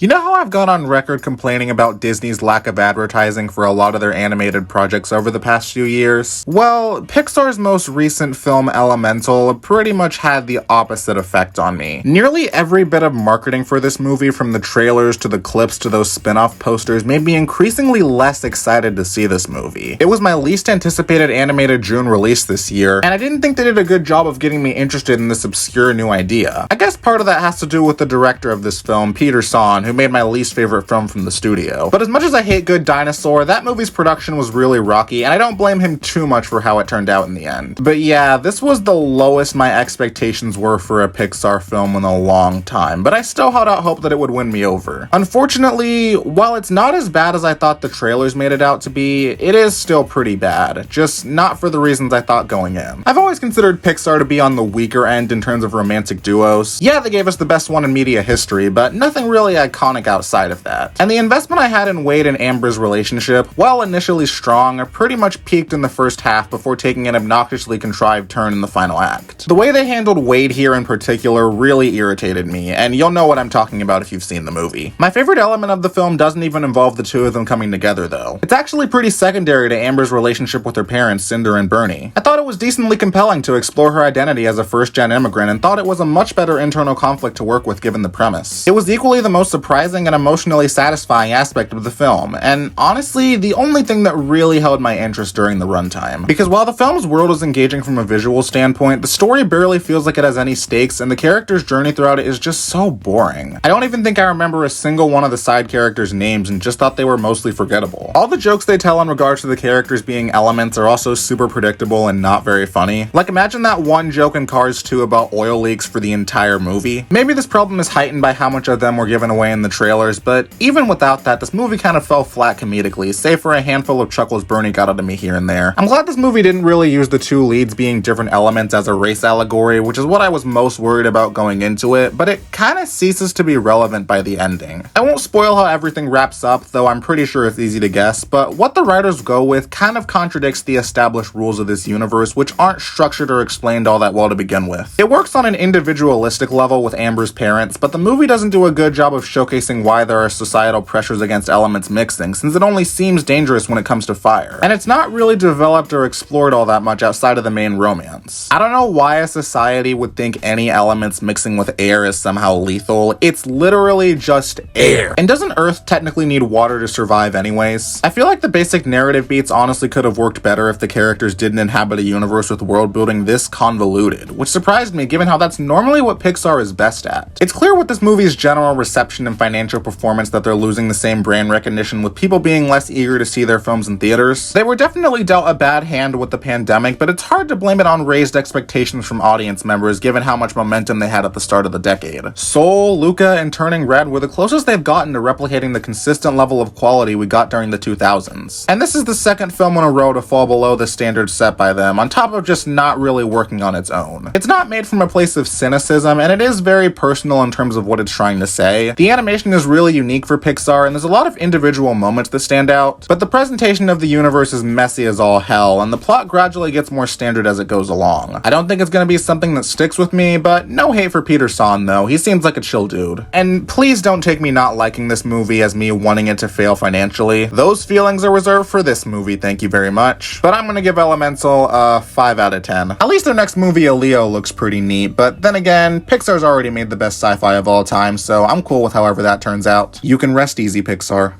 You know how I've gone on record complaining about Disney's lack of advertising for a lot of their animated projects over the past few years? Well, Pixar's most recent film, Elemental, pretty much had the opposite effect on me. Nearly every bit of marketing for this movie, from the trailers to the clips to those spin-off posters, made me increasingly less excited to see this movie. It was my least anticipated animated June release this year, and I didn't think they did a good job of getting me interested in this obscure new idea. I guess part of that has to do with the director of this film, Peter Sohn, who made my least favorite film from the studio. But as much as I hate Good Dinosaur, that movie's production was really rocky, and I don't blame him too much for how it turned out in the end. But yeah, this was the lowest my expectations were for a Pixar film in a long time, but I still held out hope that it would win me over. Unfortunately, while it's not as bad as I thought the trailers made it out to be, it is still pretty bad, just not for the reasons I thought going in. I've always considered Pixar to be on the weaker end in terms of romantic duos. Yeah, they gave us the best one in media history, but nothing really iconic outside of that. And the investment I had in Wade and Amber's relationship, while initially strong, pretty much peaked in the first half before taking an obnoxiously contrived turn in the final act. The way they handled Wade here in particular really irritated me, and you'll know what I'm talking about if you've seen the movie. My favorite element of the film doesn't even involve the two of them coming together, though. It's actually pretty secondary to Amber's relationship with her parents, Cinder and Bernie. I thought it was decently compelling to explore her identity as a first-gen immigrant, and thought it was a much better internal conflict to work with given the premise. It was equally the most surprising and emotionally satisfying aspect of the film, and honestly, the only thing that really held my interest during the runtime. Because while the film's world is engaging from a visual standpoint, the story barely feels like it has any stakes, and the character's journey throughout it is just so boring. I don't even think I remember a single one of the side characters' names, and just thought they were mostly forgettable. All the jokes they tell in regards to the characters being elements are also super predictable and not very funny. Like, imagine that one joke in Cars 2 about oil leaks for the entire movie. Maybe this problem is heightened by how much of them were given away in the trailers, but even without that, this movie kind of fell flat comedically, save for a handful of chuckles Bernie got out of me here and there. I'm glad this movie didn't really use the two leads being different elements as a race allegory, which is what I was most worried about going into it, but it kind of ceases to be relevant by the ending. I won't spoil how everything wraps up, though I'm pretty sure it's easy to guess, but what the writers go with kind of contradicts the established rules of this universe, which aren't structured or explained all that well to begin with. It works on an individualistic level with Amber's parents, but the movie doesn't do a good job of showcasing why there are societal pressures against elements mixing, since it only seems dangerous when it comes to fire. And it's not really developed or explored all that much outside of the main romance. I don't know why a society would think any elements mixing with air is somehow lethal. It's literally just air. And doesn't Earth technically need water to survive anyways? I feel like the basic narrative beats honestly could have worked better if the characters didn't inhabit a universe with world building this convoluted, which surprised me given how that's normally what Pixar is best at. It's clear with this movie's general reception and financial performance that they're losing the same brand recognition, with people being less eager to see their films in theaters. They were definitely dealt a bad hand with the pandemic, but it's hard to blame it on raised expectations from audience members given how much momentum they had at the start of the decade. Soul, Luca, and Turning Red were the closest they've gotten to replicating the consistent level of quality we got during the 2000s. And this is the second film in a row to fall below the standards set by them, on top of just not really working on its own. It's not made from a place of cynicism, and it is very personal in terms of what it's trying to say. The animation is really unique for Pixar, and there's a lot of individual moments that stand out, but the presentation of the universe is messy as all hell, and the plot gradually gets more standard as it goes along. I don't think it's gonna be something that sticks with me, but no hate for Peter Sohn though, he seems like a chill dude. And please don't take me not liking this movie as me wanting it to fail financially. Those feelings are reserved for this movie, thank you very much. But I'm gonna give Elemental a 5 out of 10. At least their next movie, A Leo, looks pretty neat, but then again, Pixar's already made the best sci-fi of all time, so I'm cool with however that turns out. You can rest easy, Pixar.